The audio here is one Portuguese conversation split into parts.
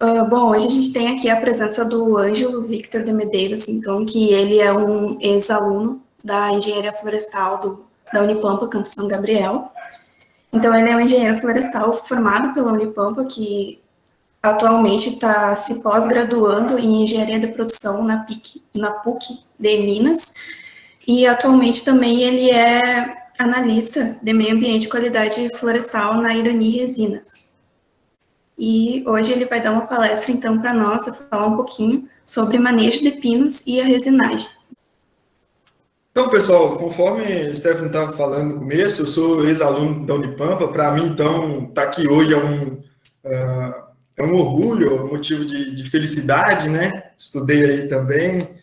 Bom, hoje a gente tem aqui a presença do Ângelo Victor de Medeiros, então, que ele é um ex-aluno da Engenharia Florestal da Unipampa, Campus São Gabriel. Então, ele é um engenheiro florestal formado pela Unipampa, que atualmente está se pós-graduando em Engenharia de Produção na PUC de Minas, e atualmente também ele é analista de meio ambiente e qualidade florestal na Irani Resinas. E hoje ele vai dar uma palestra, então, para nós, falar um pouquinho sobre manejo de pinos e a resinagem. Então, pessoal, conforme o Stefano estava falando no começo, eu sou ex-aluno da Unipampa. Para mim, então, estar aqui hoje é um orgulho, é um motivo de felicidade, né? Estudei aí também.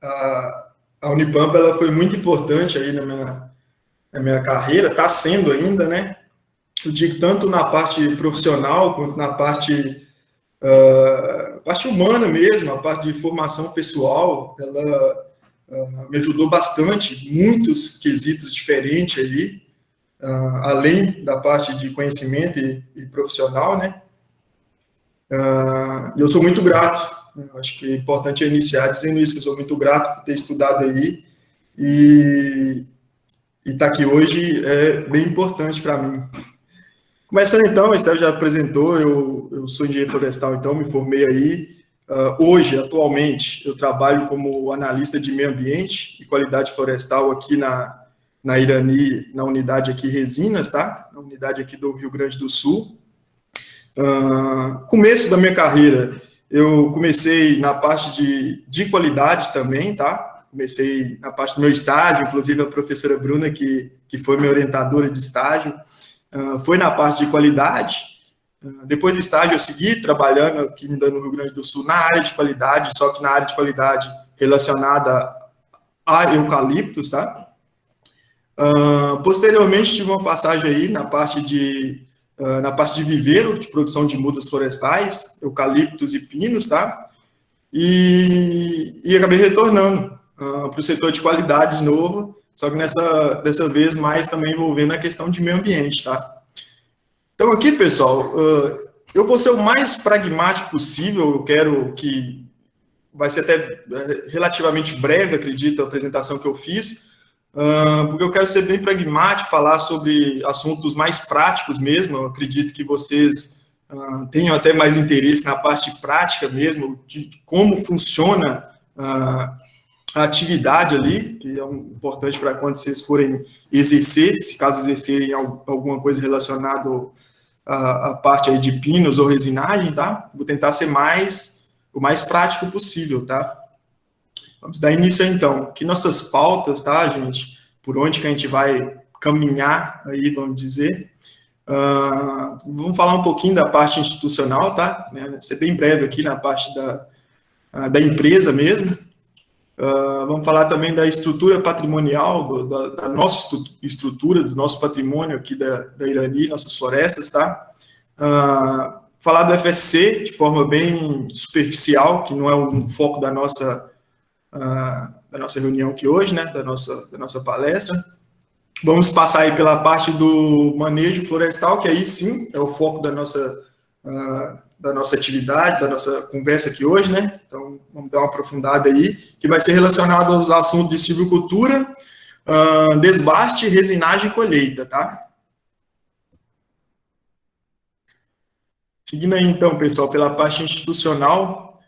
A Unipampa ela foi muito importante aí na minha carreira, está sendo ainda, né? Eu digo tanto na parte profissional quanto na parte humana mesmo, a parte de formação pessoal, ela me ajudou bastante, muitos quesitos diferentes ali, além da parte de conhecimento e profissional, né? E eu sou muito grato, acho que é importante iniciar dizendo isso, que eu sou muito grato por ter estudado aí, e estar aqui hoje é bem importante para mim. Começando então, o Estevão já apresentou, eu sou engenheiro florestal, então me formei aí. Hoje, atualmente, eu trabalho como analista de meio ambiente e qualidade florestal aqui na Irani, na unidade aqui Resinas, tá? Na unidade aqui do Rio Grande do Sul. Começo da minha carreira, eu comecei na parte de qualidade também, tá? Comecei na parte do meu estágio, inclusive a professora Bruna, que foi minha orientadora de estágio, foi na parte de qualidade. Depois do estágio, eu segui trabalhando aqui no Rio Grande do Sul na área de qualidade, só que na área de qualidade relacionada a eucaliptos, tá? Posteriormente, tive uma passagem aí na parte de viveiro, de produção de mudas florestais, eucaliptos e pinos, tá? E acabei retornando para o setor de qualidade de novo, só que dessa vez mais também envolvendo a questão de meio ambiente, tá? Então aqui, pessoal, eu vou ser o mais pragmático possível, eu quero que vai ser até relativamente breve, acredito, a apresentação que eu fiz, porque eu quero ser bem pragmático, falar sobre assuntos mais práticos mesmo. Eu acredito que vocês tenham até mais interesse na parte prática mesmo, de como funciona a atividade ali, que é importante para quando vocês forem exercer, se caso exercerem alguma coisa relacionada à parte aí de pinos ou resinagem, tá? Vou tentar ser o mais prático possível, tá? Vamos dar início então. Aqui nossas pautas, tá, gente? Por onde que a gente vai caminhar aí, vamos dizer. Vamos falar um pouquinho da parte institucional, tá? Vou ser bem breve aqui na parte da empresa mesmo. Vamos falar também da estrutura patrimonial, da nossa estrutura, do nosso patrimônio aqui da Irani, nossas florestas, tá? Falar do FSC de forma bem superficial, que não é o foco da nossa reunião aqui hoje, né? Da nossa palestra. Vamos passar aí pela parte do manejo florestal, que aí sim é o foco da nossa atividade, da nossa conversa aqui hoje, né? Então, vamos dar uma aprofundada aí, que vai ser relacionado aos assuntos de silvicultura, desbaste, resinagem e colheita, tá? Seguindo aí, então, pessoal, pela parte institucional,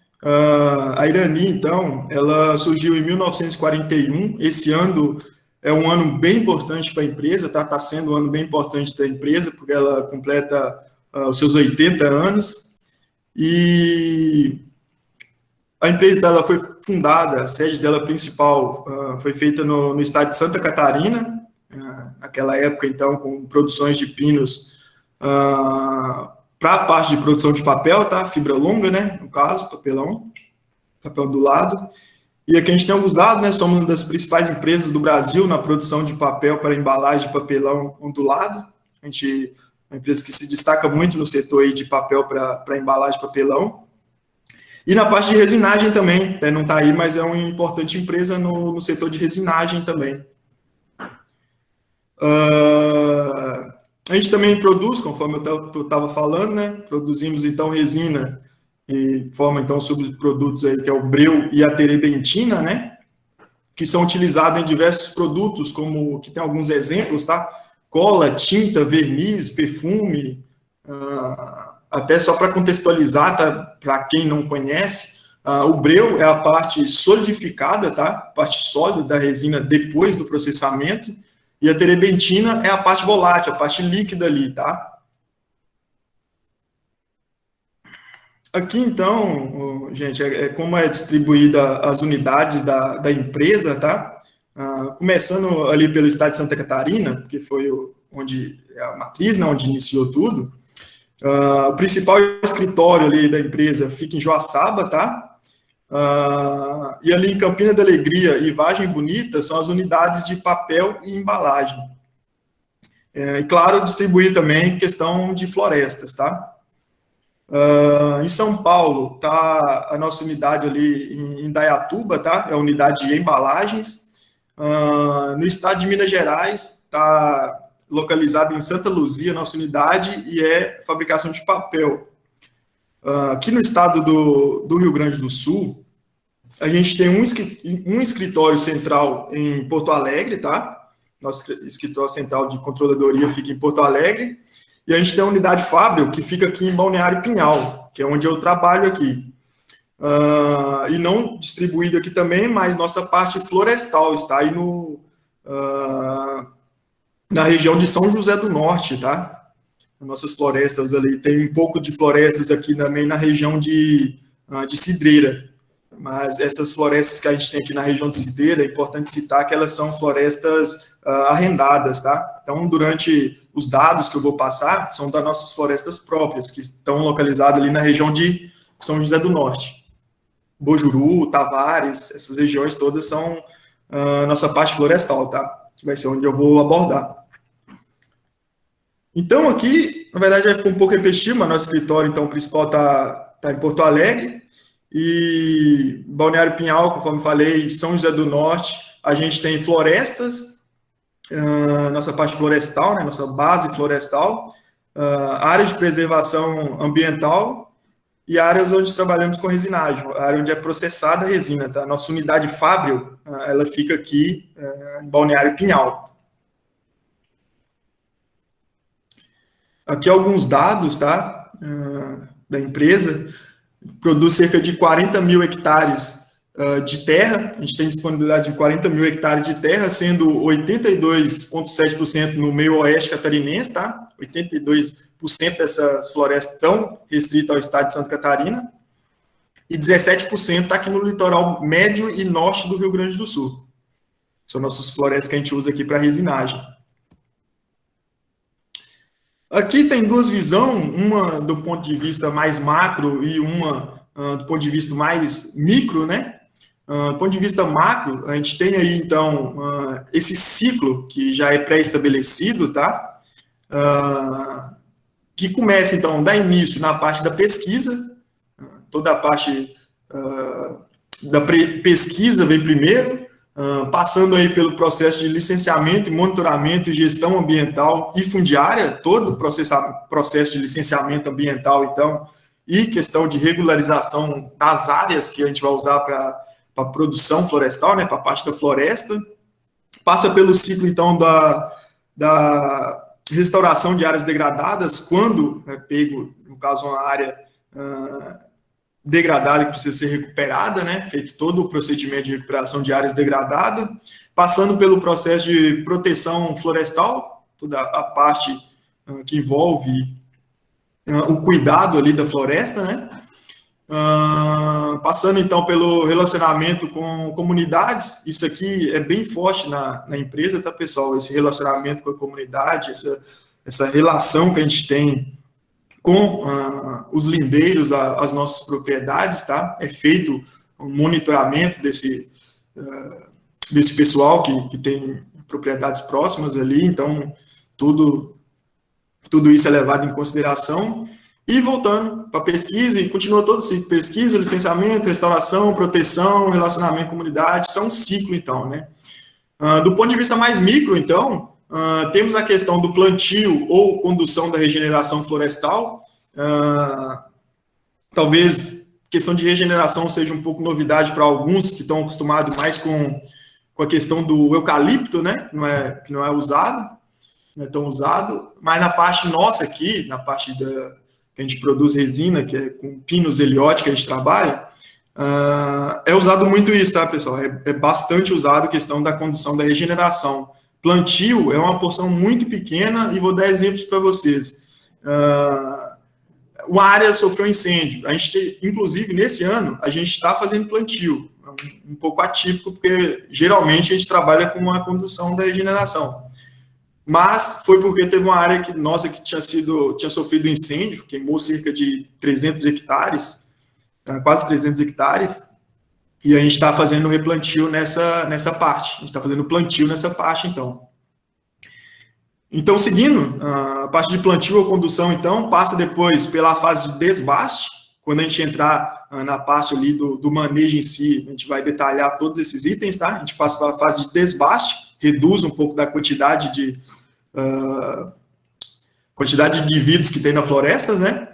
a Irani, então, ela surgiu em 1941, esse ano é um ano bem importante para a empresa, tá? Está sendo um ano bem importante da empresa, porque ela completa os seus 80 anos, e a empresa dela foi fundada, a sede dela principal foi feita no estado de Santa Catarina, naquela época, então, com produções de pinos para a parte de produção de papel, tá? Fibra longa, né? No caso, papel ondulado. E aqui a gente tem alguns dados, né? Somos uma das principais empresas do Brasil na produção de papel para embalagem de papelão ondulado. A gente é uma empresa que se destaca muito no setor aí de papel para embalagem de papelão. E na parte de resinagem também, não está aí, mas é uma importante empresa no setor de resinagem também. A gente também produz, conforme eu estava falando, né? Produzimos, então, resina e forma, então, subprodutos aí, que é o breu e a terebentina, né? Que são utilizados em diversos produtos, como, que tem alguns exemplos, tá? Cola, tinta, verniz, perfume, até só para contextualizar, tá? Para quem não conhece, o breu é a parte solidificada, tá? A parte sólida da resina depois do processamento, e a terebentina é a parte volátil, a parte líquida ali, tá? Aqui, então, gente, como é distribuída as unidades da empresa, tá? Começando ali pelo estado de Santa Catarina, que foi onde é a matriz, né, onde iniciou tudo. O principal escritório ali da empresa fica em Joaçaba, tá? E ali em Campina da Alegria e Vargem Bonita são as unidades de papel e embalagem. E, claro, distribuir também questão de florestas, tá? Em São Paulo tá a nossa unidade ali em Indaiatuba, tá? É a unidade de embalagens. No estado de Minas Gerais está localizado em Santa Luzia, nossa unidade, e é fabricação de papel. Aqui no estado do Rio Grande do Sul, a gente tem um escritório central em Porto Alegre, tá? Nosso escritório central de controladoria fica em Porto Alegre. E a gente tem a unidade Fábio, que fica aqui em Balneário Pinhal, que é onde eu trabalho aqui. E não distribuído aqui também, mas nossa parte florestal está aí na região de São José do Norte, tá? Nossas florestas ali, tem um pouco de florestas aqui também na região de Cidreira. Mas essas florestas que a gente tem aqui na região de Cidreira, é importante citar que elas são florestas arrendadas, tá? Então, durante os dados que eu vou passar, são das nossas florestas próprias, que estão localizadas ali na região de São José do Norte. Bojuru, Tavares, essas regiões todas são nossa parte florestal, tá? Que vai ser onde eu vou abordar. Então, aqui, na verdade, já ficou um pouco repetitivo, mas nosso escritório, então, principal está em Porto Alegre, e Balneário Pinhal, conforme falei, São José do Norte, a gente tem florestas, nossa parte florestal, né, nossa base florestal, área de preservação ambiental e áreas onde trabalhamos com resinagem, a área onde é processada a resina, tá? Nossa unidade Fábio, ela fica aqui em Balneário Pinhal. Aqui alguns dados, tá? Da empresa. Produz cerca de 40 mil hectares de terra, a gente tem disponibilidade de 40 mil hectares de terra, sendo 82,7% no meio oeste catarinense, tá? 82% dessas florestas estão restritas ao estado de Santa Catarina, e 17% está aqui no litoral médio e norte do Rio Grande do Sul. São nossas florestas que a gente usa aqui para resinagem. Aqui tem duas visões, uma do ponto de vista mais macro e uma do ponto de vista mais micro, né? Do ponto de vista macro, a gente tem aí, então, esse ciclo que já é pré-estabelecido, tá? Que começa, então, dá início na parte da pesquisa, toda a parte da pesquisa vem primeiro, passando aí pelo processo de licenciamento, monitoramento e gestão ambiental e fundiária, todo o processo de licenciamento ambiental, então, e questão de regularização das áreas que a gente vai usar para a produção florestal, né, para a parte da floresta, passa pelo ciclo, então, da restauração de áreas degradadas, quando é pego, no caso, uma área degradada que precisa ser recuperada, né? Feito todo o procedimento de recuperação de áreas degradadas, passando pelo processo de proteção florestal, toda a parte que envolve o cuidado ali da floresta, né? Passando então pelo relacionamento com comunidades, isso aqui é bem forte na empresa, tá, pessoal? Esse relacionamento com a comunidade, essa relação que a gente tem com os lindeiros, as nossas propriedades, tá? É feito um monitoramento desse pessoal que tem propriedades próximas ali, então tudo isso é levado em consideração. E voltando para a pesquisa, e continua todo o ciclo: pesquisa, licenciamento, restauração, proteção, relacionamento com comunidade, isso é um ciclo, então, né? Do ponto de vista mais micro, então, temos a questão do plantio ou condução da regeneração florestal. Talvez questão de regeneração seja um pouco novidade para alguns que estão acostumados mais com a questão do eucalipto, né? Que não é usado, não é tão usado. Mas na parte nossa aqui, na parte que a gente produz resina, que é com pinos Eliot que a gente trabalha, é usado muito isso, tá, pessoal? É bastante usado a questão da condução da regeneração. Plantio é uma porção muito pequena e vou dar exemplos para vocês. Uma área sofreu incêndio. A gente, inclusive, nesse ano, a gente está fazendo plantio. Um pouco atípico, porque geralmente a gente trabalha com a condução da regeneração. Mas foi porque teve uma área que tinha sofrido incêndio, queimou cerca de 300 hectares, quase 300 hectares, e a gente está fazendo replantio nessa parte. A gente está fazendo plantio nessa parte, então. Então, seguindo, a parte de plantio ou condução, então, passa depois pela fase de desbaste. Quando a gente entrar na parte ali do manejo em si, a gente vai detalhar todos esses itens, tá? A gente passa pela fase de desbaste, reduz um pouco da quantidade de indivíduos que tem na floresta, né?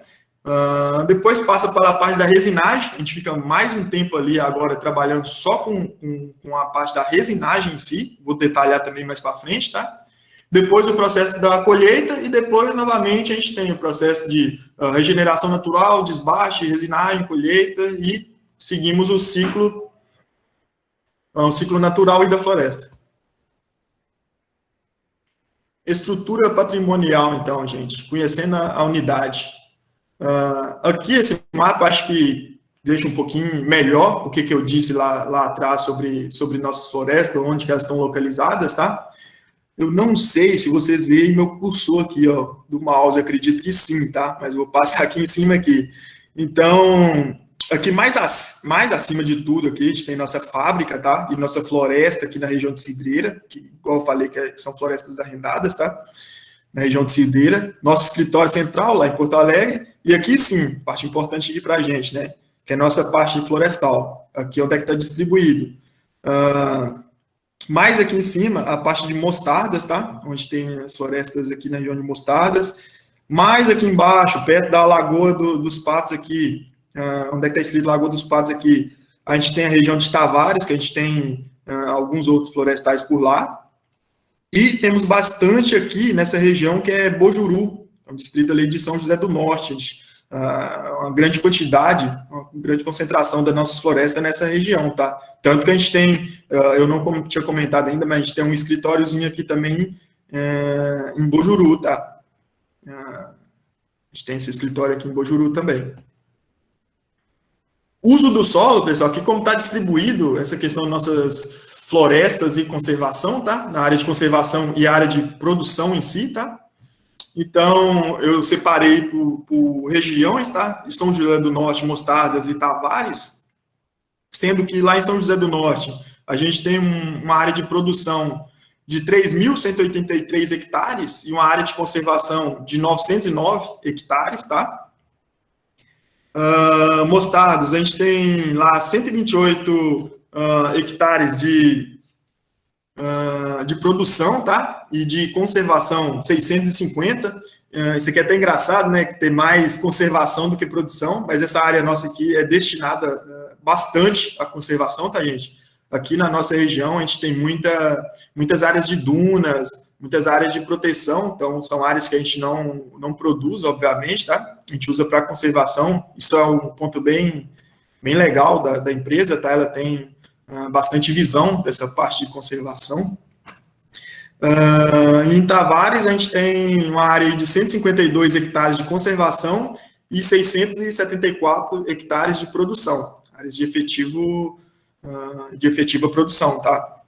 Depois passa pela parte da resinagem, a gente fica mais um tempo ali agora trabalhando só com a parte da resinagem em si, vou detalhar também mais para frente, tá? Depois o processo da colheita e depois, novamente, a gente tem o processo de regeneração natural, desbaste, resinagem, colheita e seguimos o ciclo natural e da floresta. Estrutura patrimonial, então, gente, conhecendo a unidade. Aqui, esse mapa, acho que deixa um pouquinho melhor o que eu disse lá atrás sobre nossas florestas, onde que elas estão localizadas, tá? Eu não sei se vocês veem meu cursor aqui, ó, do mouse, acredito que sim, tá? Mas vou passar aqui em cima aqui. Então, aqui mais acima de tudo aqui, a gente tem nossa fábrica, tá? E nossa floresta aqui na região de Cidreira, que, igual eu falei, que são florestas arrendadas, tá? Na região de Cidreira. Nosso escritório central, lá em Porto Alegre. E aqui, sim, parte importante aqui pra gente, né? Que é a nossa parte florestal. Aqui onde é que está distribuído. Mais aqui em cima, a parte de mostardas, tá? Onde tem as florestas aqui na região de mostardas. Mais aqui embaixo, perto da Lagoa dos Patos aqui, onde é que está escrito Lagoa dos Patos aqui, a gente tem a região de Tavares, que a gente tem alguns outros florestais por lá. E temos bastante aqui nessa região que é Bojuru, um distrito ali de São José do Norte. Uma grande quantidade, uma grande concentração das nossas florestas nessa região, tá? Tanto que a gente tem, eu não tinha comentado ainda, mas a gente tem um escritóriozinho aqui também em Bojuru, tá? A gente tem esse escritório aqui em Bojuru também. Uso do solo, pessoal, aqui como está distribuído essa questão das nossas florestas e conservação, tá? Na área de conservação e área de produção em si, tá? Então, eu separei por regiões, tá? De São José do Norte, Mostardas e Tavares, sendo que lá em São José do Norte, a gente tem uma área de produção de 3.183 hectares e uma área de conservação de 909 hectares, tá? Mostardas, a gente tem lá 128 hectares de produção, tá? E de conservação, 650. Isso aqui é até engraçado, né? Ter mais conservação do que produção, mas essa área nossa aqui é destinada bastante à conservação, tá, gente? Aqui na nossa região, a gente tem muitas áreas de dunas, muitas áreas de proteção, então são áreas que a gente não produz, obviamente, tá? A gente usa para conservação, isso é um ponto bem legal da empresa, tá? Ela tem bastante visão dessa parte de conservação. Em Tavares, a gente tem uma área de 152 hectares de conservação e 674 hectares de produção, áreas de efetiva produção, tá?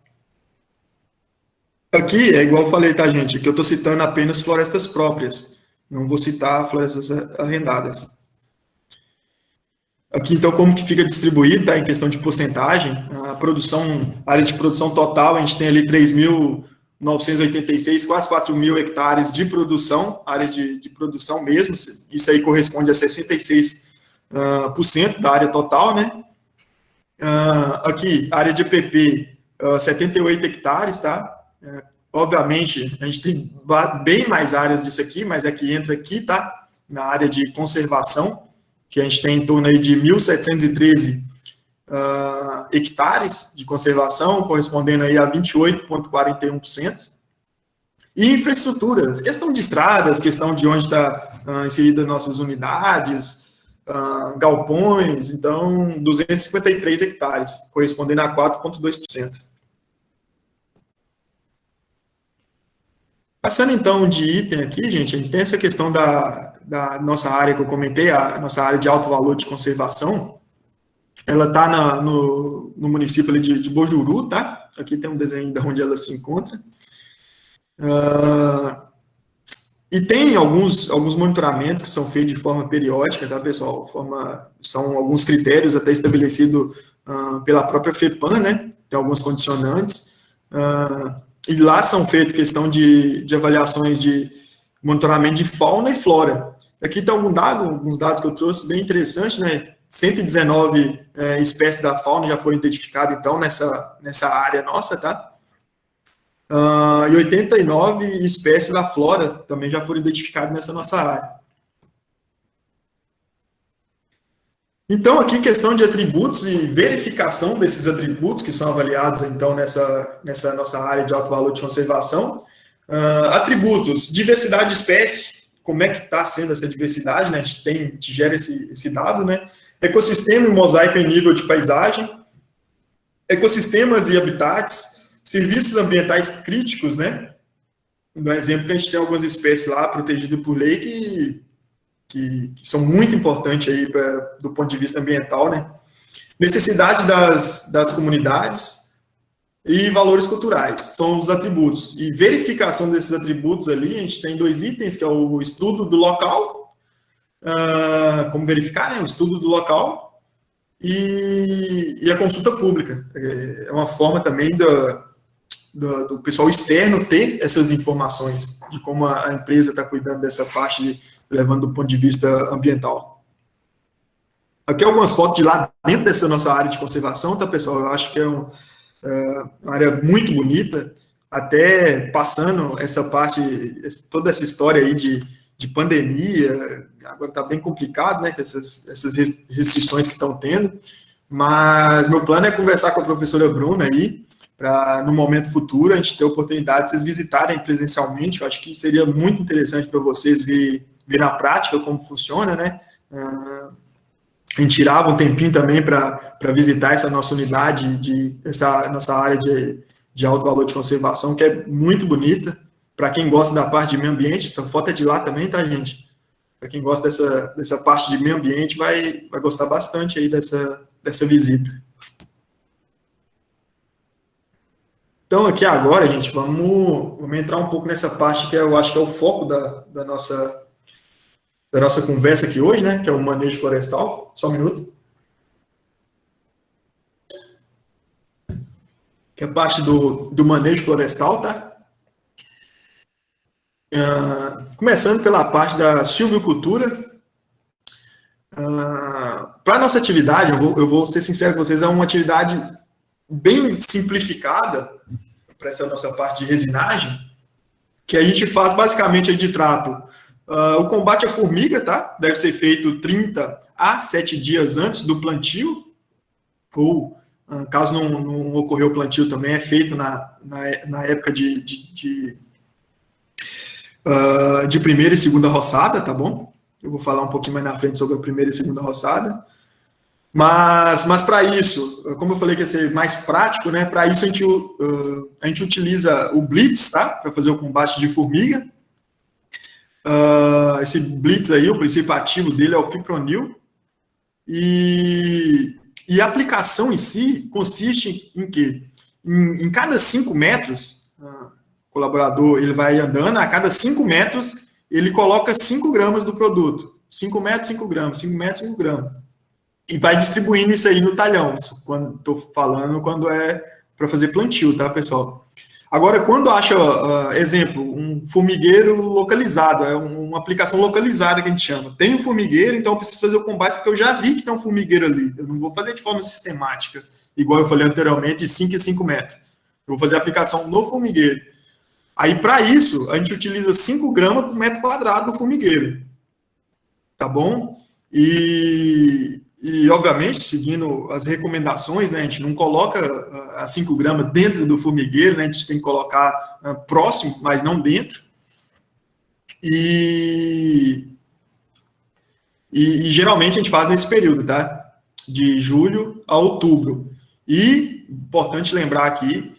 Aqui, é igual eu falei, tá, gente? Aqui eu estou citando apenas florestas próprias, não vou citar florestas arrendadas. Aqui, então, como que fica distribuído, tá, em questão de porcentagem, a área de produção total, a gente tem ali 3.986, quase 4.000 hectares de produção, área de produção mesmo, isso aí corresponde a 66% da área total, né? Aqui, área de EPP, 78 hectares, tá? obviamente, a gente tem bem mais áreas disso aqui, mas é que entra aqui, tá? Na área de conservação, que a gente tem em torno aí de 1.713 hectares de conservação, correspondendo aí a 28,41%. E infraestruturas, questão de estradas, questão de onde está inseridas nossas unidades, galpões, então 253 hectares, correspondendo a 4,2%. Passando então de item aqui, gente, a gente tem essa questão da nossa área que eu comentei, a nossa área de alto valor de conservação. Ela está no município ali de Bojuru, tá? Aqui tem um desenho de onde ela se encontra. E tem alguns monitoramentos que são feitos de forma periódica, tá, pessoal? São alguns critérios até estabelecidos pela própria FEPAM, né? Tem alguns condicionantes. E lá são feitas questão de avaliações de monitoramento de fauna e flora. Aqui tem alguns dados que eu trouxe bem interessantes, né? 119 espécies da fauna já foram identificadas, então, nessa área nossa, tá? E 89 espécies da flora também já foram identificadas nessa nossa área. Então, aqui, questão de atributos e verificação desses atributos que são avaliados, então, nessa nossa área de alto valor de conservação. Atributos, diversidade de espécie, como é que está sendo essa diversidade, né? A gente gera esse dado, né? Ecossistema e mosaico em nível de paisagem, ecossistemas e habitats, serviços ambientais críticos, né? Um exemplo que a gente tem algumas espécies lá protegidas por lei que são muito importantes aí do ponto de vista ambiental, né? Necessidade das comunidades e valores culturais, são os atributos. E verificação desses atributos ali, a gente tem 2 itens, que é o estudo do local, como verificar, né? O estudo do local e a consulta pública. É uma forma também do pessoal externo ter essas informações de como a empresa está cuidando dessa parte, levando do ponto de vista ambiental. Aqui algumas fotos de lá dentro dessa nossa área de conservação, tá, pessoal? Eu acho que é uma área muito bonita, até passando essa parte, toda essa história aí de pandemia, agora está bem complicado, né, com essas restrições que estão tendo, mas meu plano é conversar com a professora Bruna aí, para no momento futuro a gente ter a oportunidade de vocês visitarem presencialmente. Eu acho que seria muito interessante para vocês ver na prática como funciona, né? A gente tirava um tempinho também para visitar essa nossa unidade, essa nossa área de alto valor de conservação, que é muito bonita. Para quem gosta da parte de meio ambiente, essa foto é de lá também, tá, gente? Para quem gosta dessa parte de meio ambiente, vai gostar bastante aí dessa visita. Então, aqui agora, gente, vamos entrar um pouco nessa parte que eu acho que é o foco da nossa conversa aqui hoje, né? Que é o manejo florestal. Só um minuto. Que é a parte do manejo florestal, tá? Começando pela parte da silvicultura. Para a nossa atividade, eu vou ser sincero com vocês, é uma atividade bem simplificada para essa nossa parte de resinagem, que a gente faz basicamente de trato. O combate à formiga, tá? Deve ser feito 30 a 7 dias antes do plantio, ou caso não ocorreu o plantio também, é feito na época de primeira e segunda roçada, tá bom? Eu vou falar um pouquinho mais na frente sobre a primeira e segunda roçada. Mas para isso, como eu falei que ia ser mais prático, né? Para isso a gente utiliza o Blitz, tá? Para fazer o combate de formiga. Esse Blitz aí, o princípio ativo dele é o fipronil. E a aplicação em si consiste em quê? Em cada 5 metros, o colaborador ele vai andando, a cada 5 metros ele coloca 5 gramas do produto. 5 metros, 5 gramas, 5 metros, 5 gramas. E vai distribuindo isso aí no talhão. Isso quando estou falando, quando é para fazer plantio, tá, pessoal? Agora, quando acha, exemplo, um formigueiro localizado, é uma aplicação localizada que a gente chama. Tem um formigueiro, então eu preciso fazer o combate, porque eu já vi que tem um formigueiro ali. Eu não vou fazer de forma sistemática, igual eu falei anteriormente, de 5 em 5 metros. Eu vou fazer a aplicação no formigueiro. Aí, para isso, a gente utiliza 5 gramas por metro quadrado do formigueiro. Tá bom? Obviamente, seguindo as recomendações, né, a gente não coloca a 5 gramas dentro do formigueiro, né, a gente tem que colocar próximo, mas não dentro. Geralmente a gente faz nesse período, tá? De julho a outubro. E, importante lembrar aqui,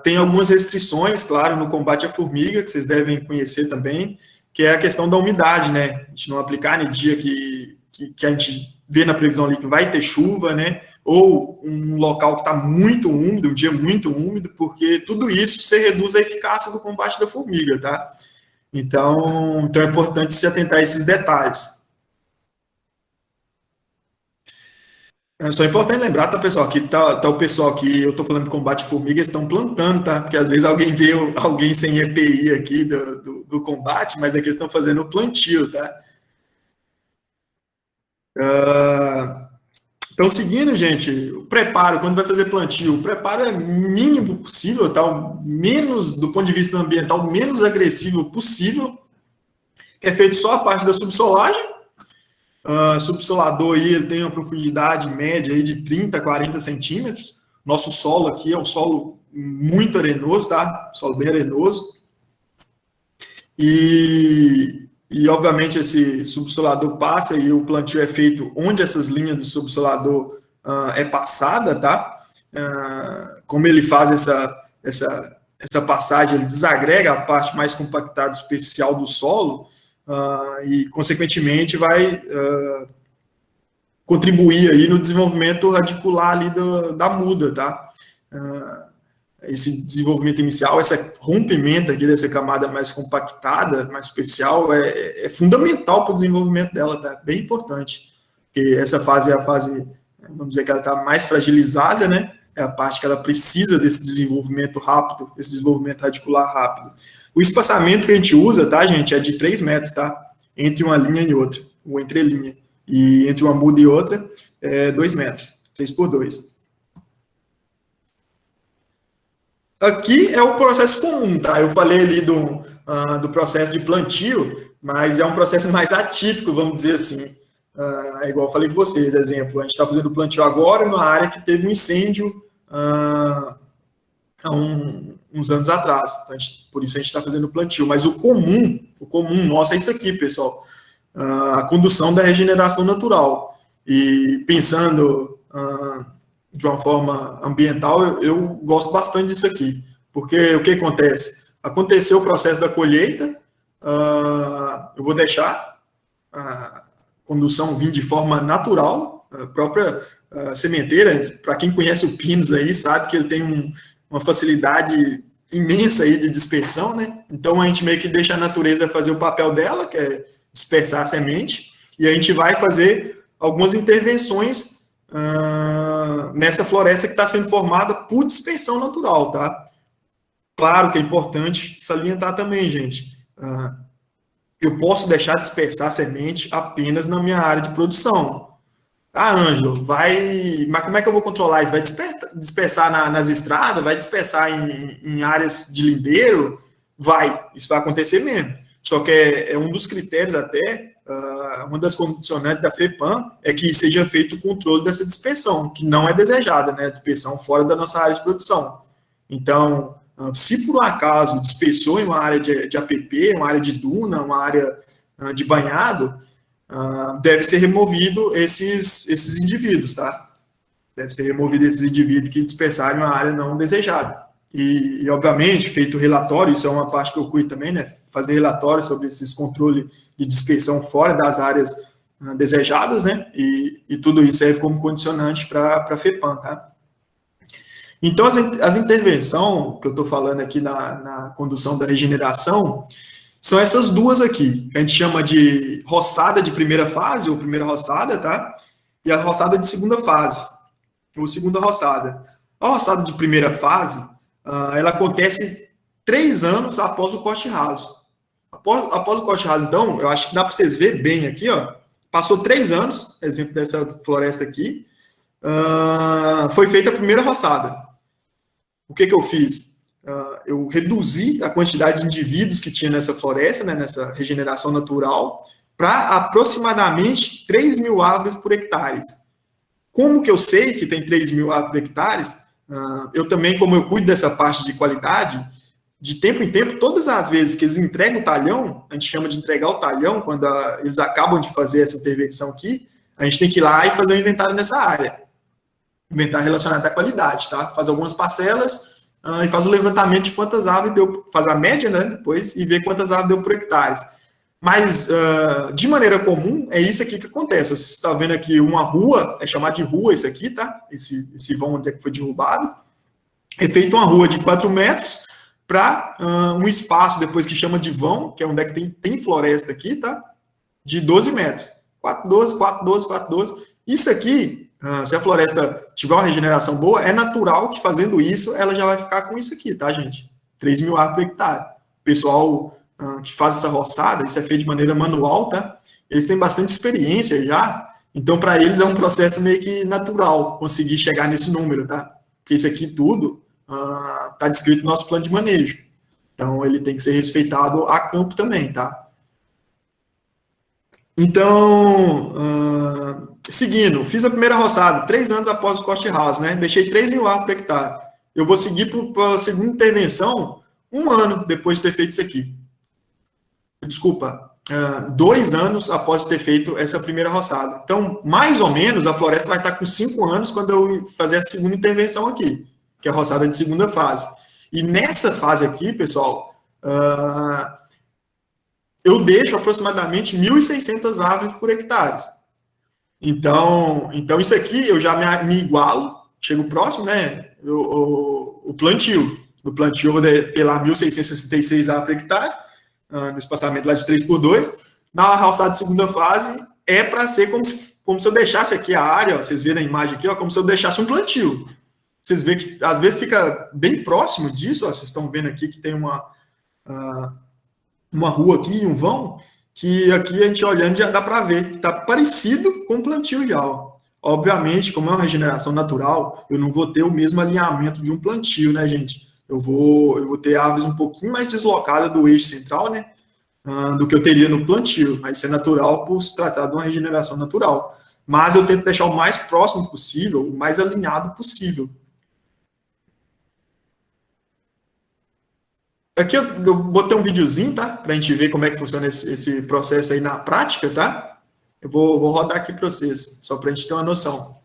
tem algumas restrições, claro, no combate à formiga, que vocês devem conhecer também, que é a questão da umidade, né? A gente não aplicar no dia que a gente vê na previsão ali que vai ter chuva, né? Ou um local que está muito úmido, um dia muito úmido, porque tudo isso você reduz a eficácia do combate da formiga, tá? Então é importante se atentar a esses detalhes. É só importante lembrar, tá, pessoal, que tá o pessoal que eu tô falando de combate à formiga, eles estão plantando, tá? Porque às vezes alguém vê alguém sem EPI aqui do combate, mas é que eles estão fazendo o plantio, tá? Então, seguindo, gente, o preparo, quando vai fazer plantio, o preparo é mínimo possível, tá? Menos, do ponto de vista ambiental, menos agressivo possível, que é feito só a parte da subsolagem. Subsolador aí, ele tem uma profundidade média aí de 30 a 40 centímetros. Nosso solo aqui é um solo muito arenoso, tá? Solo bem arenoso. Obviamente, esse subsolador passa e o plantio é feito onde essas linhas do subsolador é passada, tá? Como ele faz essa passagem, ele desagrega a parte mais compactada superficial do solo, e, consequentemente, vai contribuir aí no desenvolvimento radicular ali da muda, tá? Esse desenvolvimento inicial, esse rompimento aqui dessa camada mais compactada, mais superficial, é fundamental para o desenvolvimento dela, tá? Bem importante, porque essa fase é a fase, vamos dizer que ela está mais fragilizada, né? É a parte que ela precisa desse desenvolvimento rápido, desse desenvolvimento radicular rápido. O espaçamento que a gente usa, tá, gente, é de 3 metros, tá? Entre uma linha e outra, ou entre linha. E entre uma muda e outra, 2 metros, 3 por 2. Aqui é o processo comum, tá? Eu falei ali do processo de plantio, mas é um processo mais atípico, vamos dizer assim. É igual eu falei com vocês, exemplo, a gente está fazendo plantio agora numa área que teve um incêndio há uns anos atrás. Então, por isso a gente está fazendo plantio. Mas o comum nosso é isso aqui, pessoal. A condução da regeneração natural. E pensando de uma forma ambiental, eu gosto bastante disso aqui. Porque o que acontece? Aconteceu o processo da colheita, eu vou deixar a condução vir de forma natural, a própria sementeira, para quem conhece o Pinus aí, sabe que ele tem uma facilidade imensa aí de dispersão, né? Então a gente meio que deixa a natureza fazer o papel dela, que é dispersar a semente, e a gente vai fazer algumas intervenções nessa floresta que está sendo formada por dispersão natural, tá? Claro que é importante salientar também, gente. Eu posso deixar dispersar a semente apenas na minha área de produção. Ângelo, mas como é que eu vou controlar isso? Vai dispersar nas estradas? Vai dispersar em áreas de lindeiro? Isso vai acontecer mesmo. Só que é um dos critérios até, uma das condicionantes da FEPAM é que seja feito o controle dessa dispersão, que não é desejada, né? A dispersão fora da nossa área de produção. Então, se por um acaso dispersou em uma área de APP, uma área de duna, uma área de banhado, deve ser removido esses indivíduos, tá? Deve ser removido esses indivíduos que dispersaram uma área não desejada. E, obviamente, feito o relatório, isso é uma parte que eu cuido também, né? Fazer relatório sobre esses controles de dispersão fora das áreas desejadas, né? E tudo isso serve como condicionante para a FEPAM, tá? Então, as intervenções que eu estou falando aqui na condução da regeneração são essas duas aqui, que a gente chama de roçada de primeira fase, ou primeira roçada, tá? E a roçada de segunda fase, ou segunda roçada. A roçada de primeira fase, ela acontece 3 anos após o corte raso. Após o corte raso, então, eu acho que dá para vocês verem bem aqui, ó. Passou 3 anos, exemplo dessa floresta aqui, foi feita a primeira roçada. O que eu fiz? eu reduzi a quantidade de indivíduos que tinha nessa floresta, né, nessa regeneração natural, para aproximadamente 3 mil árvores por hectare. Como que eu sei que tem 3 mil árvores por hectare? Eu também, como eu cuido dessa parte de qualidade, de tempo em tempo, todas as vezes que eles entregam o talhão, a gente chama de entregar o talhão, quando eles acabam de fazer essa intervenção aqui, a gente tem que ir lá e fazer um inventário nessa área. Inventário relacionado à qualidade, tá? Faz algumas parcelas e faz o levantamento de quantas árvores deu, faz a média, né, depois, e vê quantas árvores deu por hectare. Mas, de maneira comum, é isso aqui que acontece. Você está vendo aqui uma rua, é chamado de rua isso aqui, tá? Esse vão onde é que foi derrubado. É feito uma rua de 4 metros para um espaço, depois que chama de vão, que é onde é que tem floresta aqui, tá? De 12 metros. 4, 12, 4, 12, 4, 12. Isso aqui, se a floresta tiver uma regeneração boa, é natural que fazendo isso, ela já vai ficar com isso aqui, tá, gente? 3 mil árvores por hectare. O pessoal que faz essa roçada, isso é feito de maneira manual, tá? Eles têm bastante experiência já, então para eles é um processo meio que natural conseguir chegar nesse número, tá? Porque isso aqui tudo está descrito no nosso plano de manejo. Então ele tem que ser respeitado a campo também, tá? Então, seguindo, fiz a primeira roçada, 3 anos após o corte raso, né? Deixei 3 mil árvores por hectare. Eu vou seguir para a segunda intervenção 1 ano depois de ter feito isso aqui. Desculpa, 2 anos após ter feito essa primeira roçada. Então, mais ou menos, a floresta vai estar com 5 anos quando eu fazer a segunda intervenção aqui, que é a roçada de segunda fase. E nessa fase aqui, pessoal, eu deixo aproximadamente 1.600 árvores por hectare. Então isso aqui eu já me igualo, chego próximo, né? O plantio. No plantio eu vou ter lá 1.666 árvores por hectare, no espaçamento lá de 3x2. Na roçada de segunda fase, é para ser como se eu deixasse aqui a área, ó, vocês verem a imagem aqui, ó, como se eu deixasse um plantio. Vocês veem que às vezes fica bem próximo disso, ó, vocês estão vendo aqui que tem uma rua aqui, um vão, que aqui a gente olhando já dá para ver que está parecido com o plantio já. Ó. Obviamente, como é uma regeneração natural, eu não vou ter o mesmo alinhamento de um plantio, né, gente? Eu vou ter árvores um pouquinho mais deslocadas do eixo central, né, do que eu teria no plantio, mas isso é natural por se tratar de uma regeneração natural. Mas eu tento deixar o mais próximo possível, o mais alinhado possível. Aqui eu botei um videozinho, tá? Para a gente ver como é que funciona esse processo aí na prática, tá? Eu vou rodar aqui para vocês, só para a gente ter uma noção.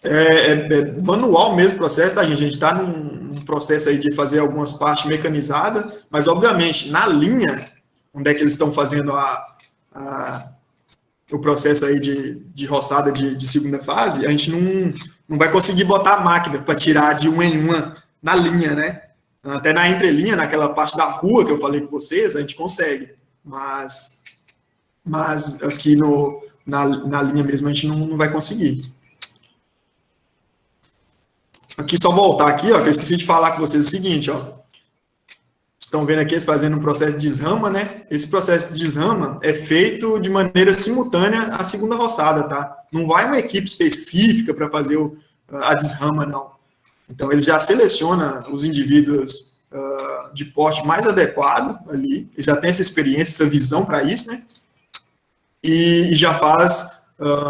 É manual mesmo o processo, tá, gente? A gente está num processo aí de fazer algumas partes mecanizadas, mas, obviamente, na linha, onde é que eles estão fazendo o processo aí de roçada de segunda fase, a gente não vai conseguir botar a máquina para tirar de uma em uma na linha, né? Até na entrelinha, naquela parte da rua que eu falei com vocês, a gente consegue, mas aqui na linha mesmo a gente não vai conseguir. Aqui, só voltar aqui, ó, que eu esqueci de falar com vocês o seguinte, ó. Estão vendo aqui eles fazendo um processo de desrama, né? Esse processo de desrama é feito de maneira simultânea à segunda roçada, tá? Não vai uma equipe específica para fazer a desrama, não. Então, eles já selecionam os indivíduos de porte mais adequado ali, eles já têm essa experiência, essa visão para isso, né? E já faz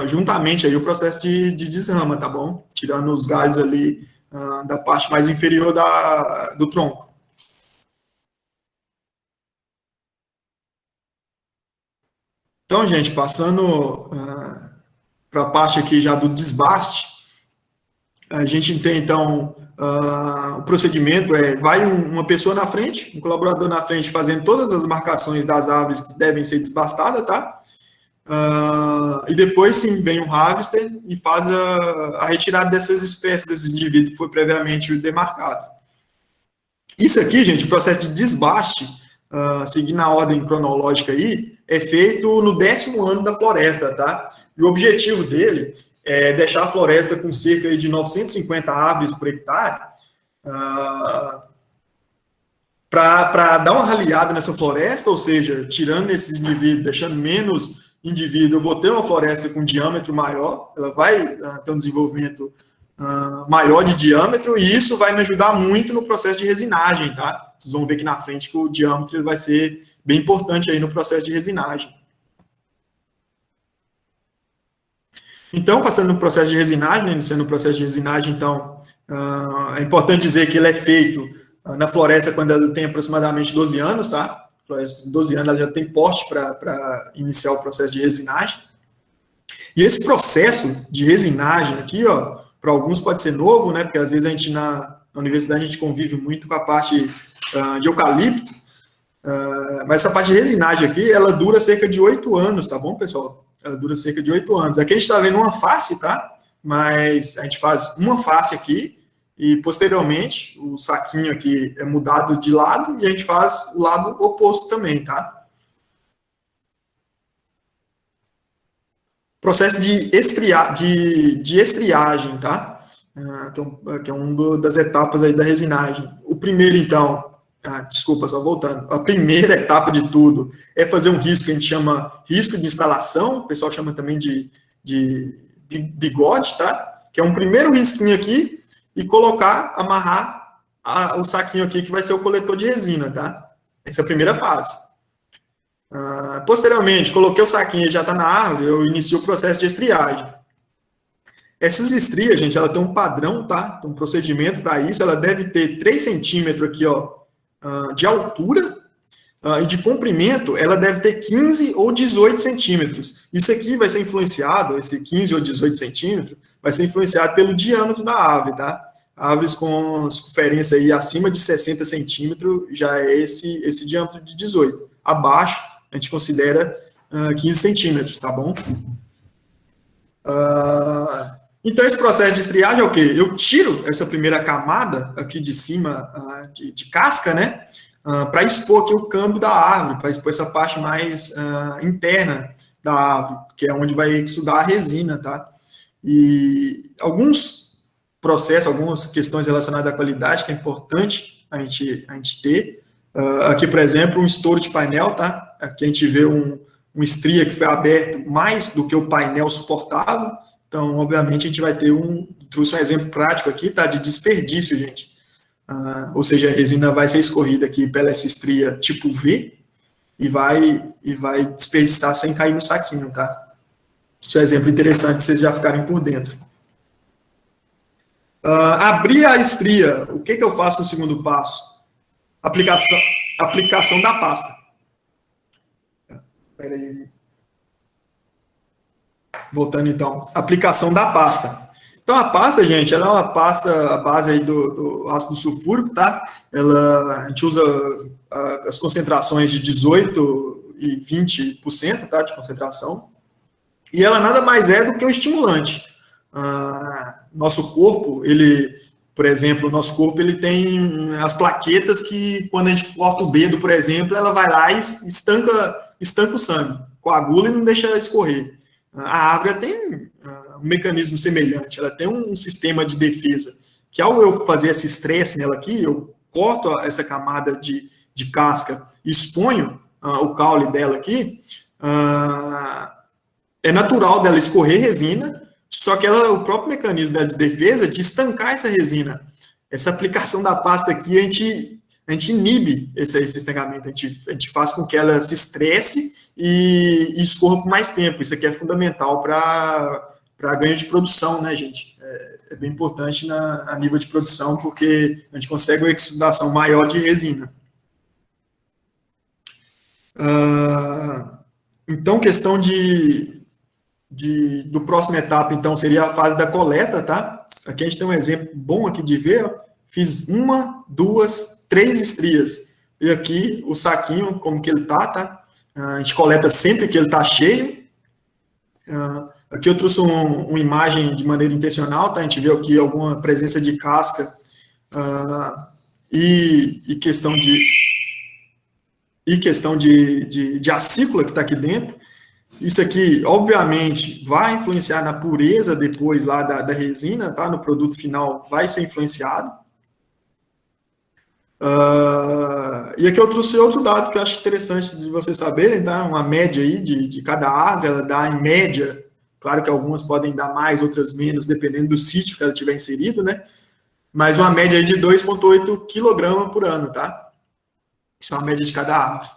juntamente aí o processo de desrama, tá bom? Tirando os galhos ali da parte mais inferior do tronco. Então, gente, passando para a parte aqui já do desbaste, a gente tem, então, o procedimento vai uma pessoa na frente, um colaborador na frente, fazendo todas as marcações das árvores que devem ser desbastadas, tá? E depois, sim, vem um harvester e faz a retirada dessas espécies, desses indivíduos que foi previamente demarcado. Isso aqui, gente, o processo de desbaste, seguindo a ordem cronológica aí, é feito no 10º ano da floresta, tá? E o objetivo dele é deixar a floresta com cerca de 950 árvores por hectare, para dar uma raliada nessa floresta, ou seja, tirando esses indivíduos, deixando menos indivíduo, eu vou ter uma floresta com diâmetro maior, ela vai ter um desenvolvimento maior de diâmetro, e isso vai me ajudar muito no processo de resinagem, tá? Vocês vão ver aqui na frente que o diâmetro vai ser bem importante aí no processo de resinagem. Então, passando no processo de resinagem, iniciando o processo de resinagem, então, é importante dizer que ele é feito na floresta quando ela tem aproximadamente 12 anos, tá? Floresta de 12 anos, ela já tem porte para iniciar o processo de resinagem. E esse processo de resinagem aqui, ó, para alguns pode ser novo, né? Porque às vezes a gente na universidade a gente convive muito com a parte de eucalipto, mas essa parte de resinagem aqui, ela dura cerca de 8 anos, tá bom, pessoal? Ela dura cerca de 8 anos. Aqui a gente está vendo uma face, tá? Mas a gente faz uma face aqui e, posteriormente, o saquinho aqui é mudado de lado e a gente faz o lado oposto também, tá? Processo de estriagem, tá? Que é uma das etapas aí da resinagem. O primeiro, então, desculpa, só voltando. A primeira etapa de tudo é fazer um risco que a gente chama risco de instalação, o pessoal chama também de bigode, tá? Que é um primeiro risquinho aqui e amarrar o saquinho aqui que vai ser o coletor de resina, tá? Essa é a primeira fase. Posteriormente, coloquei o saquinho e já está na árvore, eu inicio o processo de estriagem. Essas estrias, gente, ela tem um padrão, tá? Tem um procedimento para isso, ela deve ter 3 centímetros aqui, ó, de altura, e de comprimento, ela deve ter 15 ou 18 centímetros. Isso aqui vai ser influenciado, esse 15 ou 18 centímetros, vai ser influenciado pelo diâmetro da árvore, tá? Árvores com circunferência aí acima de 60 centímetros, já é esse diâmetro de 18. Abaixo, a gente considera 15 centímetros, tá bom? Então, esse processo de estriagem é o quê? Eu tiro essa primeira camada aqui de cima de casca, né? Para expor aqui o câmbio da árvore, para expor essa parte mais interna da árvore, que é onde vai estudar a resina, tá? E alguns processos, algumas questões relacionadas à qualidade que é importante a gente ter. Aqui, por exemplo, um estouro de painel, tá? Aqui a gente vê um estria que foi aberto mais do que o painel suportava. Então, obviamente, a gente vai ter trouxe um exemplo prático aqui, tá? De desperdício, gente. Ou seja, a resina vai ser escorrida aqui pela essa estria tipo V e vai desperdiçar sem cair no saquinho, tá? Isso é um exemplo interessante para vocês já ficarem por dentro. Abrir a estria, o que eu faço no segundo passo? Aplicação da pasta. Espera aí. Voltando, então. Aplicação da pasta. Então, a pasta, gente, ela é uma pasta à base aí do ácido sulfúrico, tá? A gente usa as concentrações de 18% e 20%, tá? De concentração. E ela nada mais é do que um estimulante. Nosso corpo, por exemplo, o nosso corpo ele tem as plaquetas que, quando a gente corta o dedo, por exemplo, ela vai lá e estanca o sangue, coagula e não deixa escorrer. A árvore tem um mecanismo semelhante, ela tem um sistema de defesa, que ao eu fazer esse estresse nela aqui, eu corto essa camada de casca e exponho o caule dela aqui, é natural dela escorrer resina, só que o próprio mecanismo de defesa de estancar essa resina. Essa aplicação da pasta aqui, a gente inibe esse estancamento, a gente faz com que ela se estresse e escorra por mais tempo. Isso aqui é fundamental para ganho de produção, né, gente? É bem importante a nível de produção, porque a gente consegue uma exudação maior de resina. Então, questão do próximo etapa, então, seria a fase da coleta, tá? Aqui a gente tem um exemplo bom aqui de ver, ó. Fiz 1, 2, 3 estrias. E aqui o saquinho, como que ele tá? A gente coleta sempre que ele tá cheio. Aqui eu trouxe uma imagem de maneira intencional, tá? A gente vê aqui alguma presença de casca e questão de acícula que está aqui dentro. Isso aqui, obviamente, vai influenciar na pureza depois lá da resina, tá? No produto final vai ser influenciado. E aqui eu trouxe outro dado que eu acho interessante de vocês saberem, tá? Uma média aí de cada árvore, ela dá em média Claro que algumas podem dar mais, outras menos, dependendo do sítio que ela tiver inserido, né? Mas uma média aí de 2,8 kg por ano, tá? Isso é uma média de cada árvore.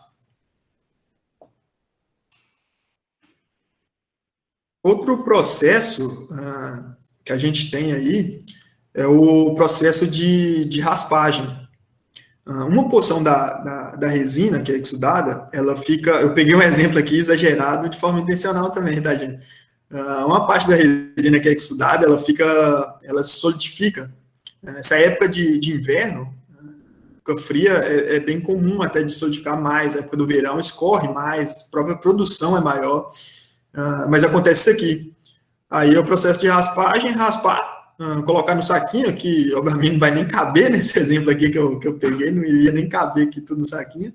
Outro processo que a gente tem aí é o processo de raspagem. Uma porção da resina que é exudada, ela fica... Eu peguei um exemplo aqui exagerado de forma intencional também, tá, gente? Uma parte da resina que é exudada, ela solidifica. Nessa época de inverno, época fria, é bem comum até de solidificar mais. A época do verão escorre mais, a própria produção é maior. Mas acontece isso aqui. Aí é o processo de raspagem, raspar, colocar no saquinho, que obviamente não vai nem caber nesse exemplo aqui que eu peguei, não iria nem caber aqui tudo no saquinho,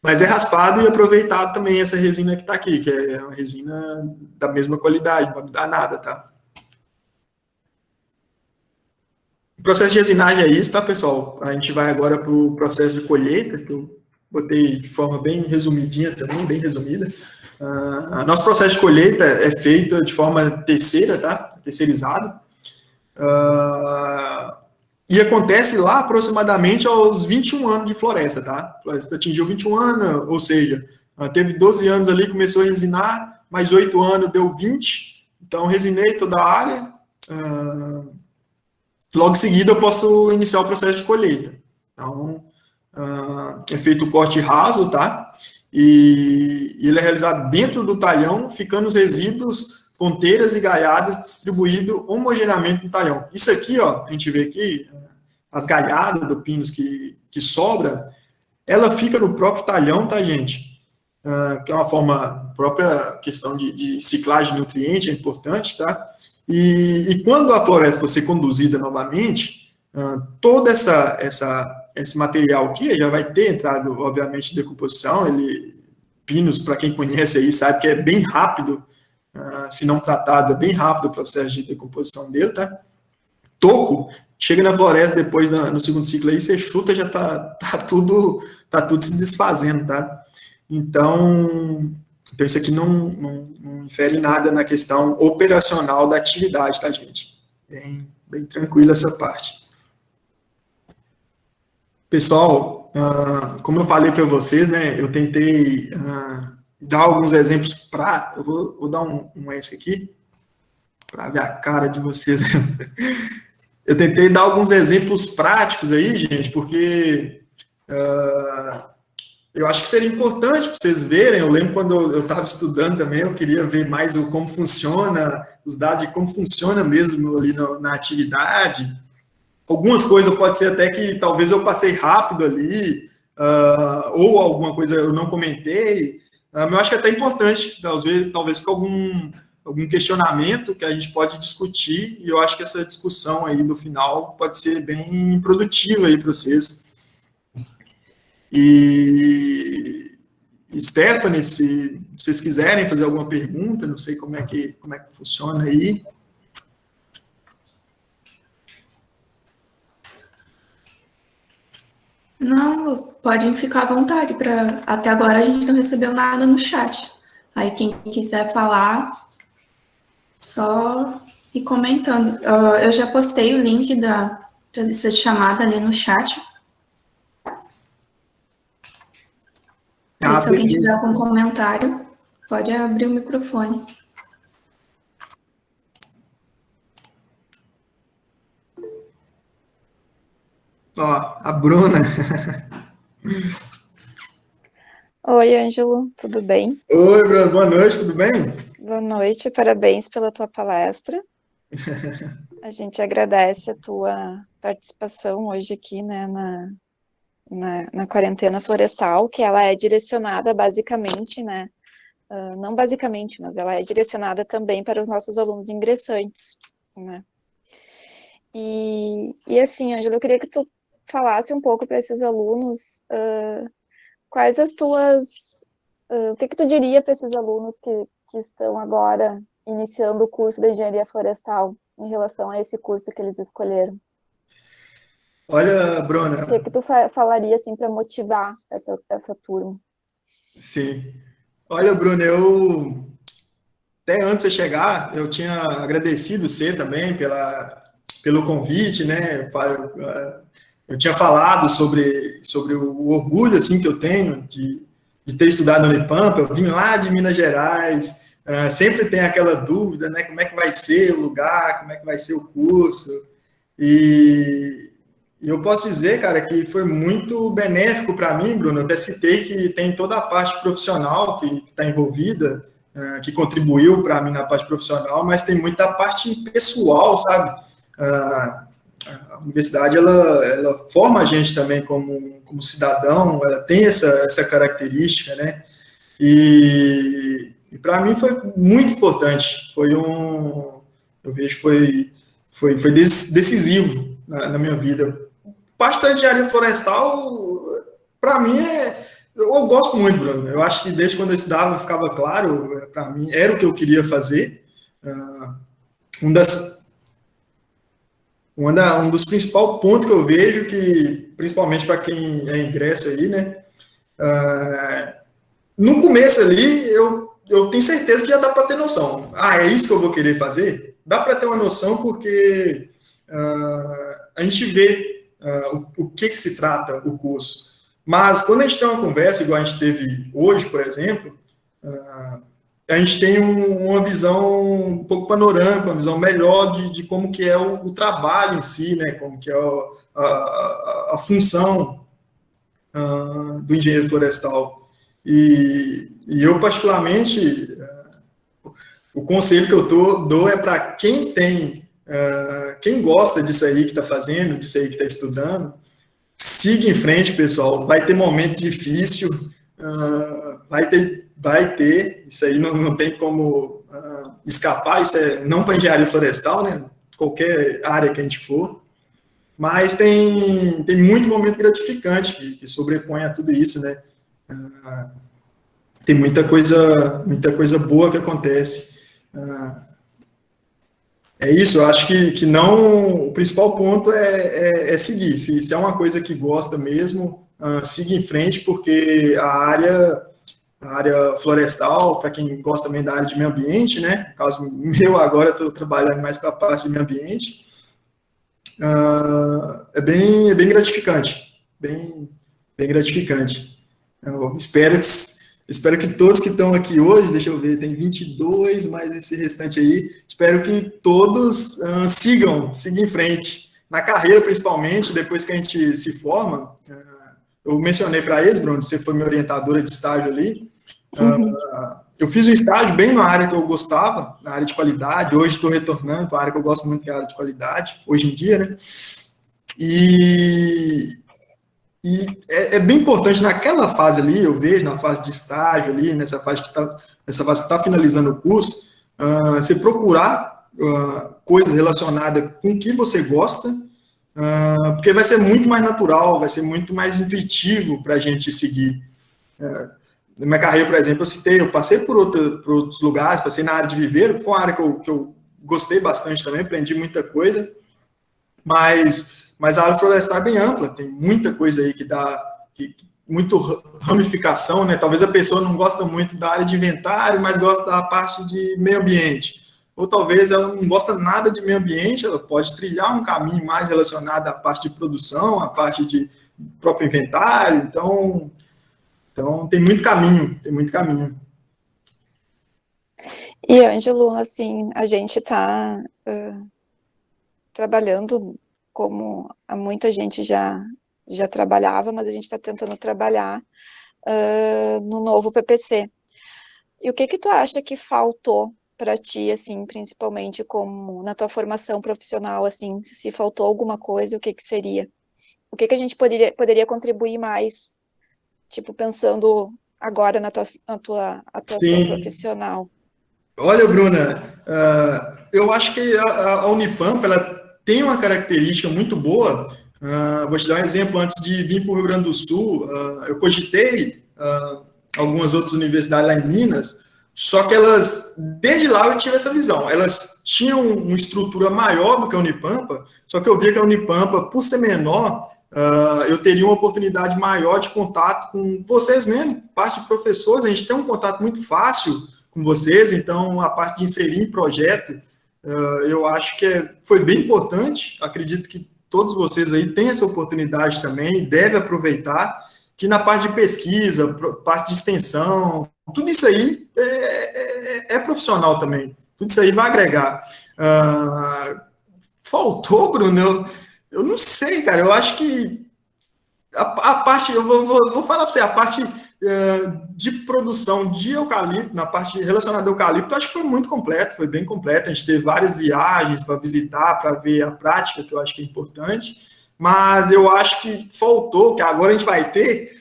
mas é raspado e aproveitado também essa resina que está aqui, que é uma resina da mesma qualidade, não vai mudar nada, tá? O processo de resinagem é isso, tá, pessoal? A gente vai agora para o processo de colheita, que eu botei de forma bem resumidinha também, bem resumida. Nosso processo de colheita é feito de forma terceira, tá? Terceirizado. E acontece lá aproximadamente aos 21 anos de floresta, tá? A floresta atingiu 21 anos, ou seja, teve 12 anos ali, começou a resinar, mais 8 anos deu 20, então resinei toda a área. Logo em seguida eu posso iniciar o processo de colheita. Então, é feito o corte raso, tá? E ele é realizado dentro do talhão, ficando os resíduos, ponteiras e galhadas distribuídos homogeneamente no talhão. Isso aqui, ó, a gente vê aqui, as galhadas do pinus que sobra, ela fica no próprio talhão, tá, gente? Que é uma forma, própria questão de ciclagem de nutriente, é importante, tá? E quando a floresta for ser conduzida novamente, todo esse material aqui já vai ter entrado, obviamente, em decomposição. Pinus, para quem conhece aí, sabe que é bem rápido, se não tratado, é bem rápido o processo de decomposição dele, tá? Toco, chega na floresta depois, no segundo ciclo aí, você chuta, já tá tudo se desfazendo, tá? Então isso aqui não infere nada na questão operacional da atividade, tá, gente? Bem tranquilo essa parte. Pessoal, como eu falei para vocês, né, eu tentei dar alguns exemplos eu vou dar um S aqui, para ver a cara de vocês. Eu tentei dar alguns exemplos práticos aí, gente, porque eu acho que seria importante para vocês verem. Eu lembro quando eu estava estudando também, eu queria ver mais como funciona, os dados de como funciona mesmo ali na atividade. Algumas coisas pode ser até que talvez eu passei rápido ali, ou alguma coisa eu não comentei, mas eu acho que é até importante, talvez fique algum questionamento que a gente pode discutir, e eu acho que essa discussão aí no final pode ser bem produtiva aí para vocês. E Stephanie, se vocês quiserem fazer alguma pergunta, não sei como é que funciona aí. Não, podem ficar à vontade. Até agora a gente não recebeu nada no chat. Aí quem quiser falar, só ir comentando. Eu já postei o link da lista de chamada ali no chat. Aí, se alguém tiver algum comentário, pode abrir o microfone. Ó, a Bruna. Oi, Ângelo, tudo bem? Oi, Bruna, boa noite, tudo bem? Boa noite, parabéns pela tua palestra. A gente agradece a tua participação hoje aqui, né, na quarentena florestal, que ela é direcionada basicamente, né, não basicamente, mas ela é direcionada também para os nossos alunos ingressantes, né. E assim, Ângelo, eu queria que tu falasse um pouco para esses alunos quais as tuas... o que tu diria para esses alunos que estão agora iniciando o curso de Engenharia Florestal em relação a esse curso que eles escolheram? Olha, Bruna... O que tu falaria, assim, para motivar essa turma? Sim. Olha, Bruna, eu até antes de você chegar, eu tinha agradecido você também pelo convite, né? Eu tinha falado sobre o orgulho assim, que eu tenho de ter estudado na Unipampa. Eu vim lá de Minas Gerais, sempre tem aquela dúvida, né? Como é que vai ser o lugar, como é que vai ser o curso. E eu posso dizer, cara, que foi muito benéfico para mim, Bruno. Eu até citei que tem toda a parte profissional que está envolvida, que contribuiu para mim na parte profissional, mas tem muita parte pessoal, sabe? A universidade, ela forma a gente também como cidadão, ela tem essa característica, né? E para mim foi muito importante. Eu vejo que foi decisivo na minha vida. Parte da engenharia florestal, para mim, eu gosto muito, Bruno. Eu acho que desde quando eu estudava ficava claro, para mim, era o que eu queria fazer. Um dos principais pontos que eu vejo, que principalmente para quem é ingresso aí, né? No começo ali, eu tenho certeza que já dá para ter noção. É isso que eu vou querer fazer? Dá para ter uma noção porque a gente vê o que se trata o curso. Mas quando a gente tem uma conversa, igual a gente teve hoje, por exemplo, a gente tem uma visão um pouco panorâmica, uma visão melhor de como que é o trabalho em si, né? Como que é a função do engenheiro florestal. E eu, particularmente, o conselho que eu dou é para quem quem gosta disso aí que está fazendo, disso aí que está estudando, siga em frente, pessoal. Vai ter momento difícil, vai ter, isso aí não tem como escapar, isso é não para engenharia florestal, né? Qualquer área que a gente for, mas tem muito momento gratificante que sobrepõe a tudo isso, né? Tem muita coisa boa que acontece. É isso, eu acho que não. O principal ponto é seguir. Se é uma coisa que gosta mesmo, siga em frente, porque a área florestal, para quem gosta também da área de meio ambiente, né? No caso meu, agora estou trabalhando mais com a parte de meio ambiente, é bem gratificante. Bem gratificante. Eu espero que todos que estão aqui hoje, deixa eu ver, tem 22, mais esse restante aí, espero que todos sigam em frente. Na carreira, principalmente, depois que a gente se forma, eu mencionei para eles, Bruno, você foi minha orientadora de estágio ali, eu fiz um estágio bem na área que eu gostava, na área de qualidade, hoje estou retornando para a área que eu gosto muito, que é a área de qualidade, hoje em dia, né? E é bem importante naquela fase ali, eu vejo, na fase de estágio ali, nessa fase que está finalizando o curso, você procurar coisas relacionadas com o que você gosta, porque vai ser muito mais natural, vai ser muito mais intuitivo para a gente seguir. Na minha carreira, por exemplo, eu passei por outros lugares, passei na área de viveiro, que foi uma área que eu gostei bastante também, aprendi muita coisa, mas a área florestal é bem ampla, tem muita coisa aí que dá, muito ramificação, né? Talvez a pessoa não gosta muito da área de inventário, mas gosta da parte de meio ambiente. Ou talvez ela não gosta nada de meio ambiente, ela pode trilhar um caminho mais relacionado à parte de produção, à parte de próprio inventário. Então tem muito caminho, E, Ângelo, assim, a gente está trabalhando como muita gente já trabalhava, mas a gente está tentando trabalhar no novo PPC. E o que tu acha que faltou para ti, assim, principalmente como na tua formação profissional, assim, se faltou alguma coisa, o que seria? O que a gente poderia contribuir mais, tipo, pensando agora na tua atuação profissional? Olha, Bruna, eu acho que a Unipampa, ela tem uma característica muito boa. Vou te dar um exemplo. Antes de vir para o Rio Grande do Sul, eu cogitei algumas outras universidades lá em Minas, só que desde lá eu tive essa visão. Elas tinham uma estrutura maior do que a Unipampa, só que eu via que a Unipampa, por ser menor, eu teria uma oportunidade maior de contato com vocês mesmo, parte de professores. A gente tem um contato muito fácil com vocês, então a parte de inserir em projeto, eu acho que foi bem importante, acredito que todos vocês aí têm essa oportunidade também, devem aproveitar, que na parte de pesquisa, parte de extensão, tudo isso aí é profissional também, tudo isso aí vai agregar. Faltou, Bruno, eu não sei, cara, eu acho que a parte, eu vou falar para você, a parte de produção de eucalipto, na parte relacionada ao eucalipto, acho que foi muito completo, foi bem completo. A gente teve várias viagens para visitar, para ver a prática, que eu acho que é importante, mas eu acho que faltou, que agora a gente vai ter,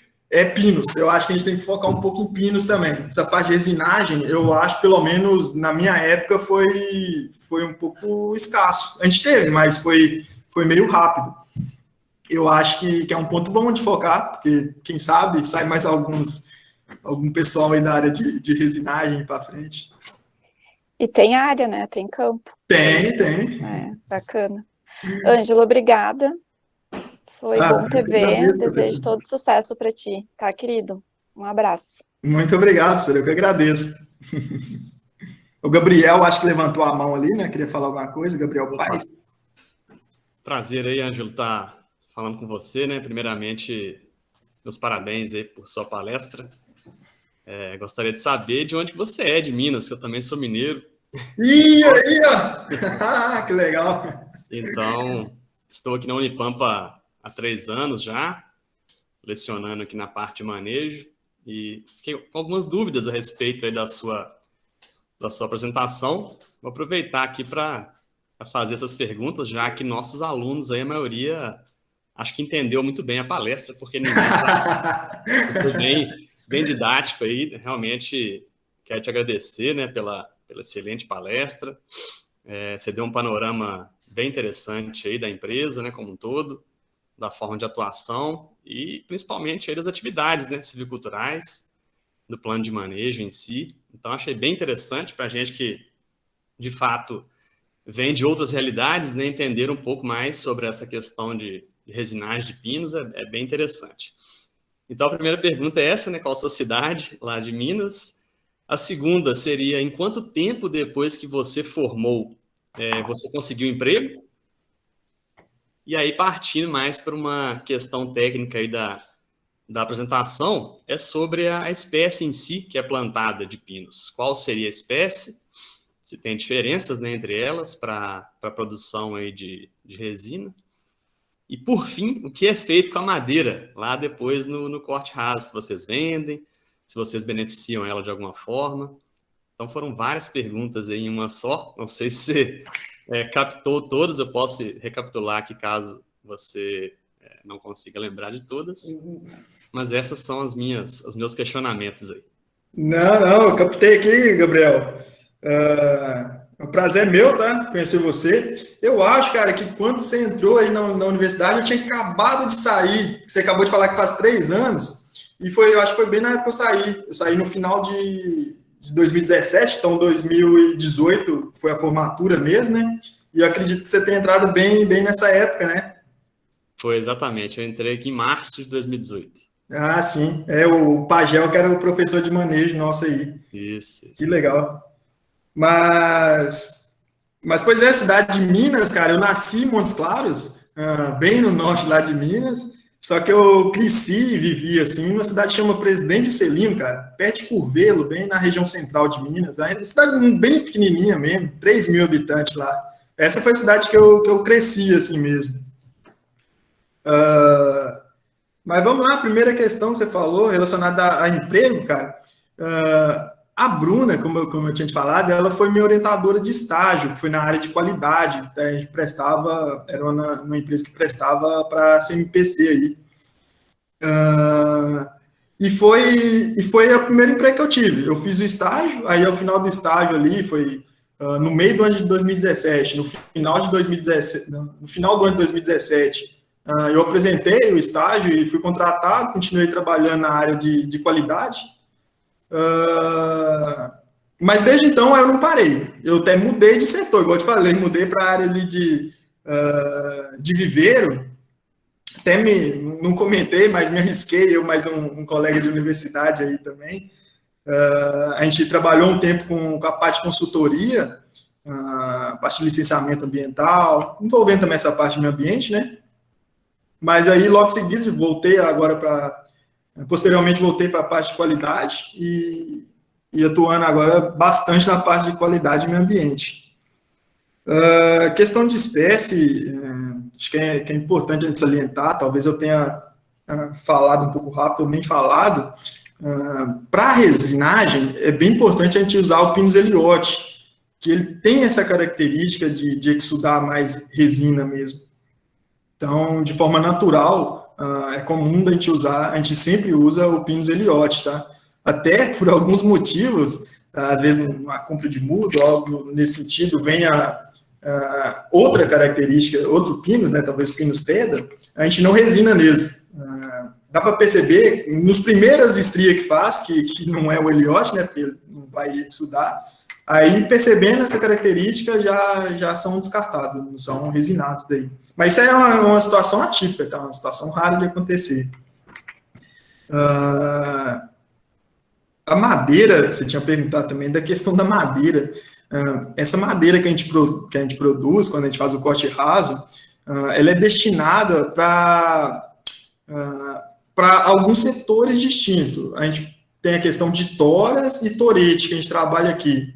pinos. Eu acho que a gente tem que focar um pouco em pinos também. Essa parte de resinagem, eu acho, pelo menos na minha época, foi um pouco escasso. A gente teve, mas foi meio rápido. Eu acho que é um ponto bom de focar, porque, quem sabe, sai mais algum pessoal aí da área de resinagem para frente. E tem área, né? Tem campo. Tem. Bacana. Ângelo, obrigada. Foi bom te ver. Desejo todo sucesso para ti, tá, querido? Um abraço. Muito obrigado, professor. Eu que agradeço. O Gabriel, acho que levantou a mão ali, né? Queria falar alguma coisa. Gabriel Paes. Prazer aí, Ângelo, tá falando com você, né? Primeiramente, meus parabéns aí por sua palestra. Gostaria de saber de onde que você é, de Minas, que eu também sou mineiro. Ih, aí, ó! Que legal! Então, estou aqui na Unipampa há 3 anos já, lecionando aqui na parte de manejo, e fiquei com algumas dúvidas a respeito aí da sua apresentação. Vou aproveitar aqui para fazer essas perguntas, já que nossos alunos aí, a maioria, acho que entendeu muito bem a palestra, porque ninguém foi bem didático aí. Realmente quero te agradecer, né, pela excelente palestra. Você deu um panorama bem interessante aí da empresa, né, como um todo, da forma de atuação e principalmente aí das atividades, né, silviculturais, do plano de manejo em si. Então, achei bem interessante para a gente que, de fato, vem de outras realidades, né, entender um pouco mais sobre essa questão de resinagem de pinos, é bem interessante. Então, a primeira pergunta é essa, né, qual a sua cidade lá de Minas? A segunda seria, em quanto tempo depois que você formou, você conseguiu emprego? E aí, partindo mais para uma questão técnica aí da apresentação, é sobre a espécie em si que é plantada de pinos. Qual seria a espécie? Se tem diferenças, né, entre elas para a produção aí de resina. E, por fim, o que é feito com a madeira lá depois no corte raso? Se vocês vendem, se vocês beneficiam ela de alguma forma. Então, foram várias perguntas aí em uma só. Não sei se você captou todas, eu posso recapitular aqui caso você não consiga lembrar de todas. Mas essas são os meus questionamentos aí. Não, eu captei aqui, Gabriel. É um prazer meu, tá? Conhecer você. Eu acho, cara, que quando você entrou aí na universidade, eu tinha acabado de sair. Você acabou de falar que faz 3 anos. E eu acho que foi bem na época que eu saí. Eu saí no final de 2017, então 2018 foi a formatura mesmo, né? E eu acredito que você tenha entrado bem nessa época, né? Foi, exatamente. Eu entrei aqui em março de 2018. Ah, sim. O Pagel, que era o professor de manejo nosso aí. Isso. Que legal. Mas, pois é, cidade de Minas, cara, eu nasci em Montes Claros, bem no norte lá de Minas, só que eu cresci e vivi, assim, numa cidade que chama Presidente Juscelino, cara, perto de Curvelo, bem na região central de Minas, uma cidade bem pequenininha mesmo, 3 mil habitantes lá. Essa foi a cidade que eu cresci, assim mesmo. Mas vamos lá, a primeira questão que você falou, relacionada a emprego, cara. A Bruna, como eu tinha te falado, ela foi minha orientadora de estágio, foi na área de qualidade. A gente era uma empresa que prestava para a CMPC aí. E foi o primeiro emprego que eu tive. Eu fiz o estágio, aí ao final do estágio ali, foi no meio do ano de 2017, no final do ano de 2017, eu apresentei o estágio e fui contratado, continuei trabalhando na área de qualidade. Mas desde então eu não parei. Eu até mudei de setor, igual eu te falei, mudei para a área ali de viveiro. Não comentei, mas me arrisquei, eu mais um colega de universidade aí também. A gente trabalhou um tempo com a parte de consultoria, a parte de licenciamento ambiental, envolvendo também essa parte do meio ambiente, né? Mas aí, logo em seguida, posteriormente voltei para a parte de qualidade e atuando agora bastante na parte de qualidade e meio ambiente. Questão de espécie, acho que é importante a gente salientar, talvez eu tenha falado um pouco rápido ou nem falado. Para a resinagem, é bem importante a gente usar o Pinus Elliott, que ele tem essa característica de exudar mais resina mesmo. Então, de forma natural, é comum a gente sempre usa o Pinus Elliott, tá? Até por alguns motivos, às vezes uma compra de mudo, algo nesse sentido, vem outra característica, outro Pinus, né, talvez o Pinus Teda, a gente não resina neles. Dá para perceber, nos primeiras estrias que faz, que não é o Elliott, né, porque ele não vai exudar, aí percebendo essa característica já são descartados, não são resinados daí. Mas isso é uma situação atípica, tá? Uma situação rara de acontecer. A madeira, você tinha perguntado também da questão da madeira. Essa madeira que a gente produz, quando a gente faz o corte raso, ela é destinada para alguns setores distintos. A gente tem a questão de toras e torete, que a gente trabalha aqui.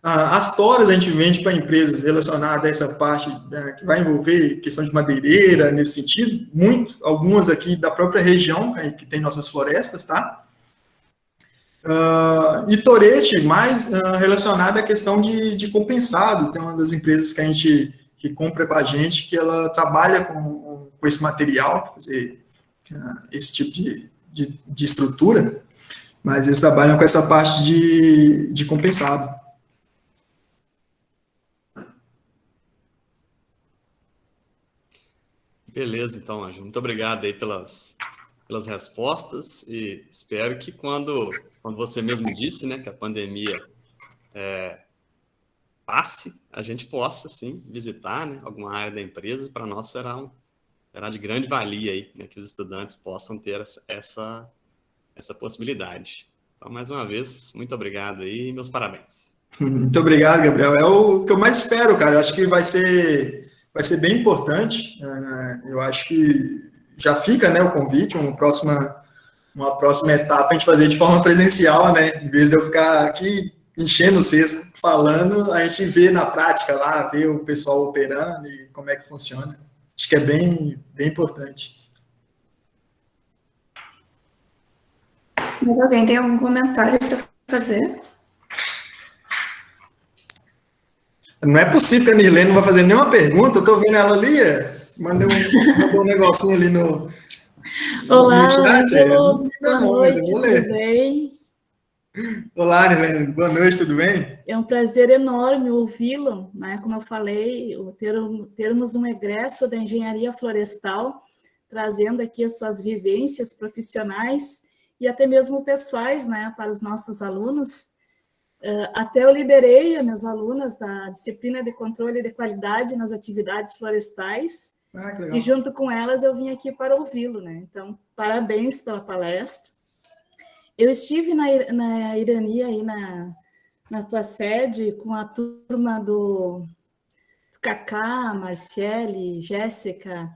As toras a gente vende para empresas relacionadas a essa parte, que vai envolver questão de madeireira, nesse sentido, algumas aqui da própria região, que tem nossas florestas, tá? E torete mais relacionada à questão de compensado. Tem uma das empresas que compra com a gente, que ela trabalha com esse material, fazer esse tipo de estrutura, mas eles trabalham com essa parte de compensado. Beleza, então, Ângelo. Muito obrigado aí pelas respostas e espero que quando você mesmo disse, né, que a pandemia passe, a gente possa, sim, visitar, né, alguma área da empresa. Para nós será de grande valia aí, né, que os estudantes possam ter essa possibilidade. Então, mais uma vez, muito obrigado aí e meus parabéns. Muito obrigado, Gabriel. É o que eu mais espero, cara. Eu acho que vai ser bem importante. Eu acho que já fica, né, o convite, uma próxima etapa a gente fazer de forma presencial, né? Em vez de eu ficar aqui enchendo o cesto, falando, a gente vê na prática lá, vê o pessoal operando e como é que funciona. Acho que é bem, bem importante. Mas alguém tem algum comentário para fazer? Não é possível que a Nirlene não vai fazer nenhuma pergunta. Eu estou vendo ela ali, mandou um negocinho ali no Olá, chat. Ângelo, boa noite, tudo bem? Olá, Nirlene, boa noite, tudo bem? É um prazer enorme ouvi-lo, né? Como eu falei, termos um egresso da engenharia florestal, trazendo aqui as suas vivências profissionais e até mesmo pessoais, né, para os nossos alunos. Até eu liberei as minhas alunas da disciplina de controle de qualidade nas atividades florestais, Que legal. E junto com elas eu vim aqui para ouvi-lo, né? Então, parabéns pela palestra. Eu estive na Irani, aí na tua sede, com a turma do Cacá, Marciele, Jéssica,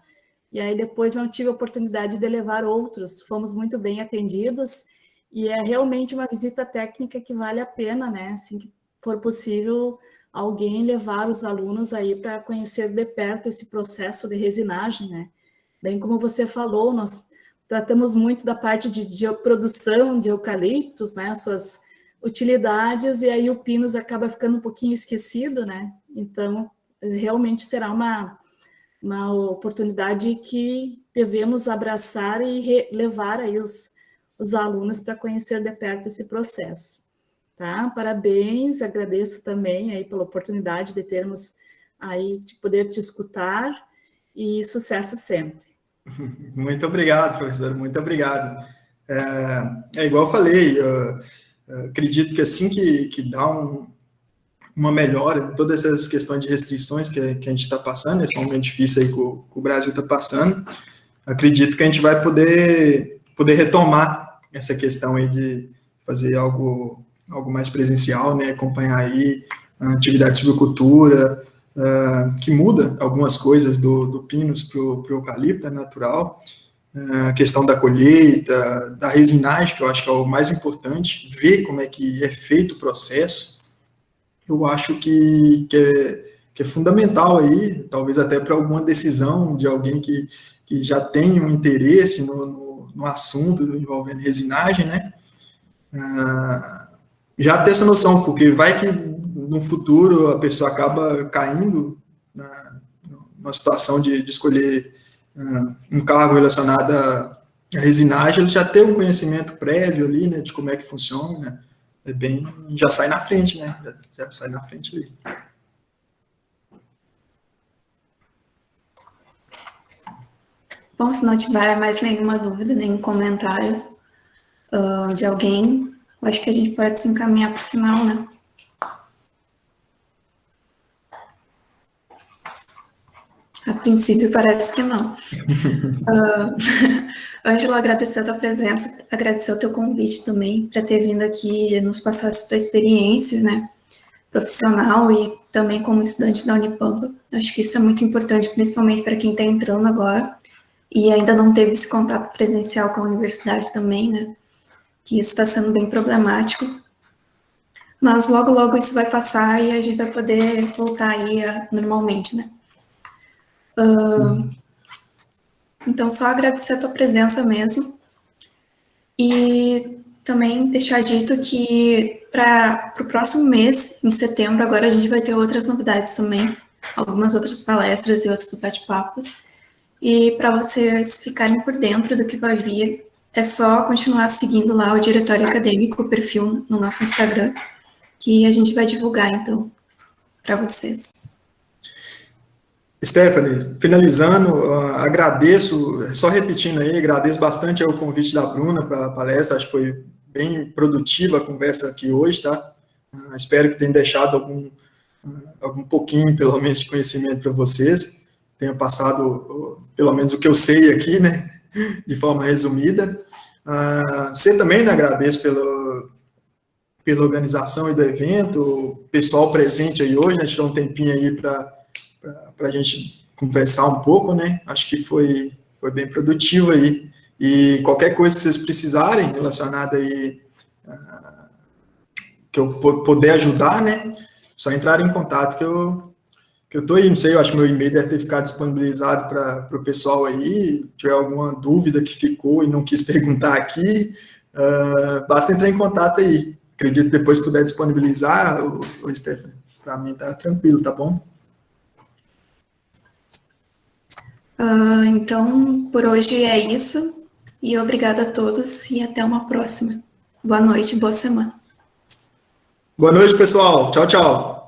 e aí depois não tive a oportunidade de levar outros, fomos muito bem atendidos, e é realmente uma visita técnica que vale a pena, né? Assim que for possível, alguém levar os alunos aí para conhecer de perto esse processo de resinagem, né? Bem como você falou, nós tratamos muito da parte de produção de eucaliptos, né? Suas utilidades, e aí o Pinus acaba ficando um pouquinho esquecido, né? Então, realmente será uma oportunidade que devemos abraçar e levar aí os alunos para conhecer de perto esse processo. Tá? Parabéns, agradeço também aí pela oportunidade de termos aí, de poder te escutar, e sucesso sempre. Muito obrigado, professor, muito obrigado. Igual eu falei, eu acredito que assim que dá uma melhora em todas essas questões de restrições que a gente está passando, nesse momento difícil aí que o Brasil está passando, acredito que a gente vai poder retomar essa questão aí de fazer algo mais presencial, né, acompanhar aí a atividade de silvicultura, que muda algumas coisas do pinus para o eucalipto, é natural, a questão da colheita, da resinagem, que eu acho que é o mais importante, ver como é que é feito o processo, eu acho que é fundamental aí, talvez até para alguma decisão de alguém que já tem um interesse no assunto envolvendo resinagem, né? Já ter essa noção, porque vai que no futuro a pessoa acaba caindo numa situação de escolher um cargo relacionado à resinagem, ele já tem um conhecimento prévio ali, né, de como é que funciona, já sai na frente, né, já sai na frente ali. Bom, se não tiver mais nenhuma dúvida, nenhum comentário de alguém, eu acho que a gente pode se encaminhar para o final, né? A princípio parece que não. Ângelo, agradecer a tua presença, agradecer o teu convite também, para ter vindo aqui nos passar a tua experiência, né, profissional e também como estudante da Unipampa. Acho que isso é muito importante, principalmente para quem está entrando agora e ainda não teve esse contato presencial com a universidade também, né, que isso está sendo bem problemático. Mas logo, logo isso vai passar e a gente vai poder voltar aí normalmente, né. Então, só agradecer a tua presença mesmo e também deixar dito que para o próximo mês, em setembro, agora a gente vai ter outras novidades também, algumas outras palestras e outros bate-papos, e para vocês ficarem por dentro do que vai vir, é só continuar seguindo lá o Diretório Acadêmico, o perfil no nosso Instagram, que a gente vai divulgar, então, para vocês. Stephanie, finalizando, agradeço, só repetindo aí, agradeço bastante o convite da Bruna para a palestra, acho que foi bem produtiva a conversa aqui hoje, tá? Espero que tenha deixado algum pouquinho, pelo menos, de conhecimento para vocês, tenha passado, pelo menos, o que eu sei aqui, né, de forma resumida. Você também, né, agradeço pela organização e do evento, o pessoal presente aí hoje, né, tirou um tempinho aí para a gente conversar um pouco, né? Acho que foi bem produtivo aí. E qualquer coisa que vocês precisarem relacionada aí, que eu puder ajudar, né? Só entrar em contato que eu tô aí. Não sei, eu acho que meu e-mail deve ter ficado disponibilizado para o pessoal aí. Se tiver alguma dúvida que ficou e não quis perguntar aqui, basta entrar em contato aí. Acredito que depois puder disponibilizar, o Stephanie, para mim tá tranquilo, tá bom? Então, por hoje é isso, e obrigada a todos, e até uma próxima. Boa noite, boa semana. Boa noite, pessoal. Tchau, tchau.